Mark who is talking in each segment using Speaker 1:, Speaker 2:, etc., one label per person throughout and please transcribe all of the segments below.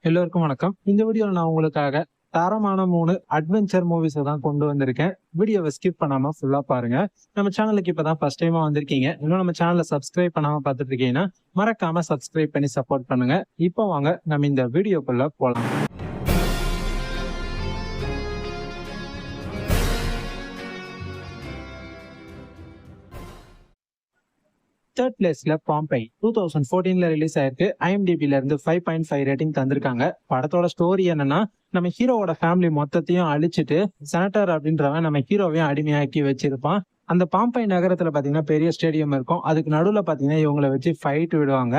Speaker 1: எல்லோருக்கும் வணக்கம். இந்த வீடியோல நான் உங்களுக்காக தரமான 3 அட்வென்ச்சர் மூவிஸ தான் கொண்டு வந்திருக்கேன். வீடியோவை ஸ்கிப் பண்ணாம ஃபுல்லா பாருங்க. நம்ம சேனலுக்கு இப்பதான் ஃபர்ஸ்ட் டைமா வந்திருக்கீங்க. இன்னும் நம்ம சேனலை சப்ஸ்கிரைப் பண்ணாம பார்த்துட்டு இருக்கீங்கன்னா மறக்காம சப்ஸ்கிரைப் பண்ணி சப்போர்ட் பண்ணுங்க. இப்போ வாங்க நம்ம இந்த வீடியோக்குள்ள போலாம். தேர்ட் பிளேஸ்ல பாம்பை 2014ல ரிலீஸ் ஆயிருக்கு. ஐஎம்டிபில இருந்து 5.5 ரேட்டிங் தந்திருக்காங்க. படத்தோட ஸ்டோரி என்னன்னா, நம்ம ஹீரோவோட ஃபேமிலி மொத்தத்தையும் அழிச்சிட்டு செனட்டர் அப்படின்றவன் நம்ம ஹீரோவையும் அடிமையாக்கி வச்சிருப்பான். அந்த பாம்பை நகரத்துல பாத்தீங்கன்னா பெரிய ஸ்டேடியம் இருக்கும். அதுக்கு நடுவுல பாத்தீங்கன்னா இவங்களை வச்சு ஃபைட் விடுவாங்க.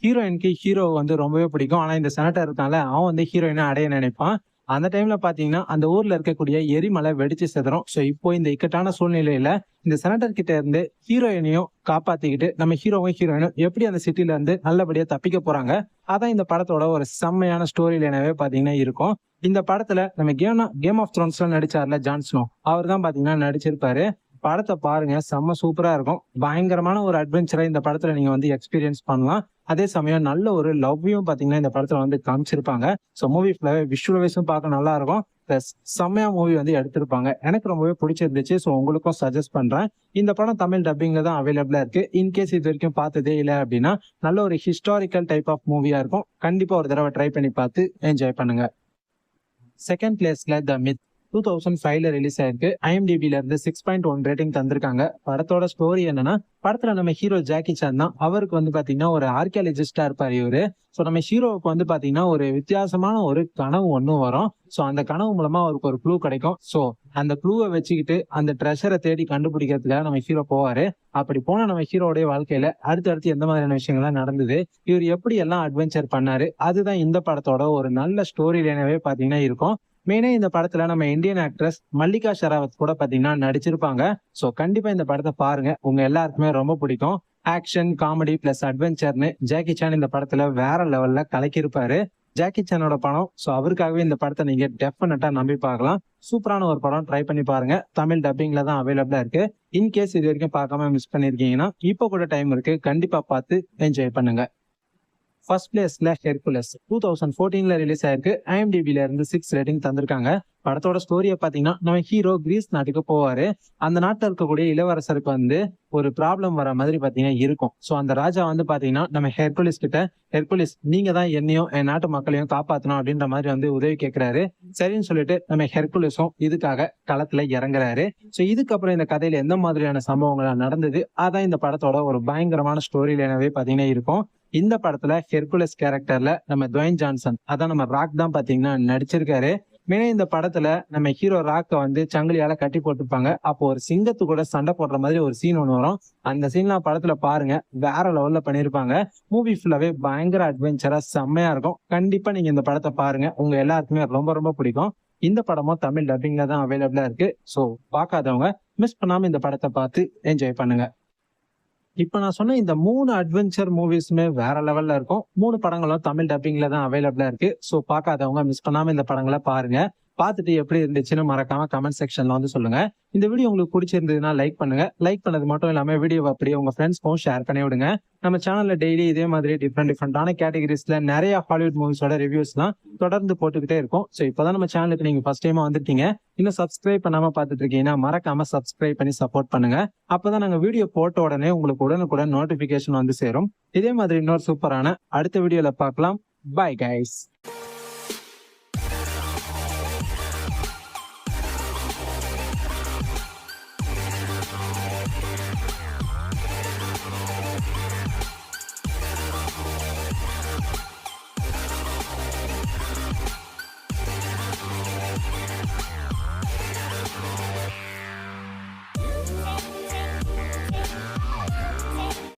Speaker 1: ஹீரோயினுக்கு ஹீரோ வந்து ரொம்பவே பிடிக்கும். ஆனா இந்த செனட்டர் இருக்கான்ல, அவன் வந்து ஹீரோயினை அடைய நினைப்பான். அந்த டைம்ல பாத்தீங்கன்னா அந்த ஊர்ல இருக்கக்கூடிய எரிமலை வெடிச்சு செதறும். சோ இப்போ இந்த இக்கட்டான சூழ்நிலையில இந்த செனட்டர் கிட்ட இருந்து ஹீரோயினையும் காப்பாத்திக்கிட்டு நம்ம ஹீரோயினும் எப்படி அந்த சிட்டில இருந்து நல்லபடியா தப்பிக்க போறாங்க. அதான் இந்த படத்தோட ஒரு செம்மையான ஸ்டோரி லைனாவே பாத்தீங்கன்னா இருக்கும். இந்த படத்துல நம்ம கேம் ஆஃப் த்ரோன்ஸ்ல நடிச்சார்ல ஜான்ஸ்னோ, அவர் தான் பாத்தீங்கன்னா நடிச்சிருப்பாரு. படத்தை பாருங்க, செம்ம சூப்பரா இருக்கும். பயங்கரமான ஒரு அட்வென்ச்சரை இந்த படத்துல நீங்க வந்து எக்ஸ்பீரியன்ஸ் பண்ணலாம். அதே சமயம் நல்ல ஒரு லவ்வையும் பாத்தீங்கன்னா இந்த படத்துல வந்து காமிச்சிருப்பாங்க. ஸோ மூவி விஷுவல் வைஸும் பார்க்க நல்லா இருக்கும். பிளஸ் செம்மையா மூவி வந்து எடுத்திருப்பாங்க. எனக்கு ரொம்பவே பிடிச்சிருந்துச்சு. ஸோ உங்களுக்கும் சஜஸ்ட் பண்றேன். இந்த படம் தமிழ் டப்பிங்ல தான் அவைலபிளா இருக்கு. இன்கேஸ் இது வரைக்கும் பார்த்ததே இல்லை அப்படின்னா நல்ல ஒரு ஹிஸ்டாரிக்கல் டைப் ஆஃப் மூவியா இருக்கும். கண்டிப்பா ஒரு தடவை ட்ரை பண்ணி பார்த்து என்ஜாய் பண்ணுங்க. செகண்ட் பிளேஸ்ல த மித் 2005ல ரிலீஸ் ஆயிருக்கு. ஐஎம்டிபில இருந்து 6.1 ரேட்டிங் தந்திருக்காங்க. படத்தோட ஸ்டோரி என்னன்னா, படத்துல நம்ம ஹீரோ ஜாக்கி சான் தான். அவருக்கு வந்து பாத்தீங்கன்னா ஒரு ஆர்கியாலஜிஸ்டா இருப்பாரு இவரு. ஸோ நம்ம ஹீரோவுக்கு வந்து பாத்தீங்கன்னா ஒரு வித்தியாசமான ஒரு கனவு ஒன்றும் வரும். ஸோ அந்த கனவு மூலமா அவருக்கு ஒரு க்ளூ கிடைக்கும். ஸோ அந்த க்ளூவை வச்சுக்கிட்டு அந்த ட்ரெஷரை தேடி கண்டுபிடிக்கிறதுக்காக நம்ம ஹீரோ போவாரு. அப்படி போன நம்ம ஹீரோடைய வாழ்க்கையில அடுத்தடுத்து எந்த மாதிரியான விஷயங்கள்லாம் நடந்தது, இவர் எப்படி எல்லாம் அட்வென்ச்சர் பண்ணாரு, அதுதான் இந்த படத்தோட ஒரு நல்ல ஸ்டோரி லைனாவே பாத்தீங்கன்னா இருக்கும். மெயினா இந்த படத்துல நம்ம இந்தியன் ஆக்ட்ரஸ் மல்லிகா ஷெராவத் கூட பாத்தீங்கன்னா நடிச்சிருப்பாங்க. சோ கண்டிப்பா இந்த படத்தை பாருங்க, உங்க எல்லாருக்குமே ரொம்ப பிடிக்கும். ஆக்ஷன், காமெடி பிளஸ் அட்வென்ச்சர்னு ஜாக்கி சான் இந்த படத்துல வேற லெவல்ல கலக்கியிருப்பாரு. ஜாக்கி சானோட படம். சோ அவருக்காகவே இந்த படத்தை நீங்க டெஃபினட்டா நம்பி பார்க்கலாம். சூப்பரான ஒரு படம், ட்ரை பண்ணி பாருங்க. தமிழ் டப்பிங்ல தான் அவைலபிளா இருக்கு. இன்கேஸ் இது வரைக்கும் பார்க்காம மிஸ் பண்ணிருக்கீங்கன்னா இப்ப கூட டைம் இருக்கு, கண்டிப்பா பார்த்து என்ஜாய் பண்ணுங்க. ஃபர்ஸ்ட் பிளேஸ்ல ஹெர்குலஸ் 2014ல ரிலீஸ் ஆயிருக்கு. ஐஎம்டிபில இருந்து 6 ரேட்டிங் தந்திருக்காங்க. படத்தோட ஸ்டோரியை பாத்தீங்கன்னா, நம்ம ஹீரோ கிரீஸ் நாட்டுக்கு போவாரு. அந்த நாட்டில் இருக்கக்கூடிய இளவரசருக்கு வந்து ஒரு ப்ராப்ளம் வர மாதிரி பாத்தீங்கன்னா இருக்கும். சோ அந்த ராஜா வந்து பாத்தீங்கன்னா நம்ம ஹெர்குலிஸ் கிட்ட, ஹெர்குலிஸ் நீங்க தான் என்னையும் என் நாட்டு மக்களையும் காப்பாத்தணும் அப்படின்ற மாதிரி வந்து உதவி கேட்கிறாரு. சரின்னு சொல்லிட்டு நம்ம ஹெர்குலிஸும் இதுக்காக களத்துல இறங்குறாரு. சோ இதுக்கப்புறம் இந்த கதையில எந்த மாதிரியான சம்பவங்கள் நடந்தது, அதான் இந்த படத்தோட ஒரு பயங்கரமான ஸ்டோரி லைனாவே பாத்தீங்கன்னா இருக்கும். இந்த படத்துல ஹெர்குலஸ் கேரக்டர்ல நம்ம துவைன் ஜான்சன், அதான் நம்ம ராக் தான் பாத்தீங்கன்னா நடிச்சிருக்காரு. மெயினா இந்த படத்துல நம்ம ஹீரோ ராக்க வந்து சங்கிலியால கட்டி போட்டுருப்பாங்க. அப்போ ஒரு சிங்கத்து கூட சண்டை போடுற மாதிரி ஒரு சீன் ஒன்று வரும். அந்த சீன்லாம் படத்துல பாருங்க, வேற லெவல்ல பண்ணிருப்பாங்க. மூவி ஃபுல்லாவே பயங்கர அட்வென்ச்சரா செம்மையா இருக்கும். கண்டிப்பா நீங்க இந்த படத்தை பாருங்க, உங்க எல்லாருக்குமே ரொம்ப ரொம்ப பிடிக்கும். இந்த படமும் தமிழ் டப்பிங்ல தான் அவைலபிளா இருக்கு. சோ பார்க்காதவங்க மிஸ் பண்ணாம இந்த படத்தை பார்த்து என்ஜாய் பண்ணுங்க. இப்ப நான் சொன்ன இந்த 3 அட்வென்ச்சர் மூவிஸுமே வேற லெவல்ல இருக்கும். 3 படங்களும் தமிழ் டப்பிங்ல தான் அவைலபிளா இருக்கு. சோ பார்க்காதவங்க மிஸ் பண்ணாம இந்த படங்களை பாருங்க. பார்த்துட்டு எப்படி இருந்துச்சுன்னு மறக்காம கமெண்ட் செக்ஷன்ல வந்து சொல்லுங்க. இந்த வீடியோ உங்களுக்கு பிடிச்சிருந்ததுன்னா லைக் பண்ணுங்க. லைக் பண்ணது மட்டும் இல்லாம வீடியோ அப்படியே உங்க ஃப்ரெண்ட்ஸ்க்கும் ஷேர் பண்ணி விடுங்க. நம்ம சேனல்ல டெய்லி இதே மாதிரி டிஃப்ரெண்டான கேட்டகரிஸ்ல நிறைய ஹாலிவுட் மூவிஸோட ரிவ்யூஸ்லாம் தொடர்ந்து போட்டுக்கிட்டே இருக்கும். ஸோ இப்போதான் நம்ம சேனலுக்கு நீங்க ஃபர்ஸ்ட் டைமா வந்துட்டீங்க, இன்னும் சப்ஸ்கிரைப் பண்ணாம பார்த்துட்டு இருக்கீங்கன்னா மறக்காம சப்ஸ்கிரைப் பண்ணி சப்போர்ட் பண்ணுங்க. அப்பதான் நாங்க வீடியோ போட்ட உடனே உங்களுக்கு உடனுக்குடன் நோட்டிபிகேஷன் வந்து சேரும். இதே மாதிரி இன்னொரு சூப்பரான அடுத்த வீடியோல பார்க்கலாம். Bye guys.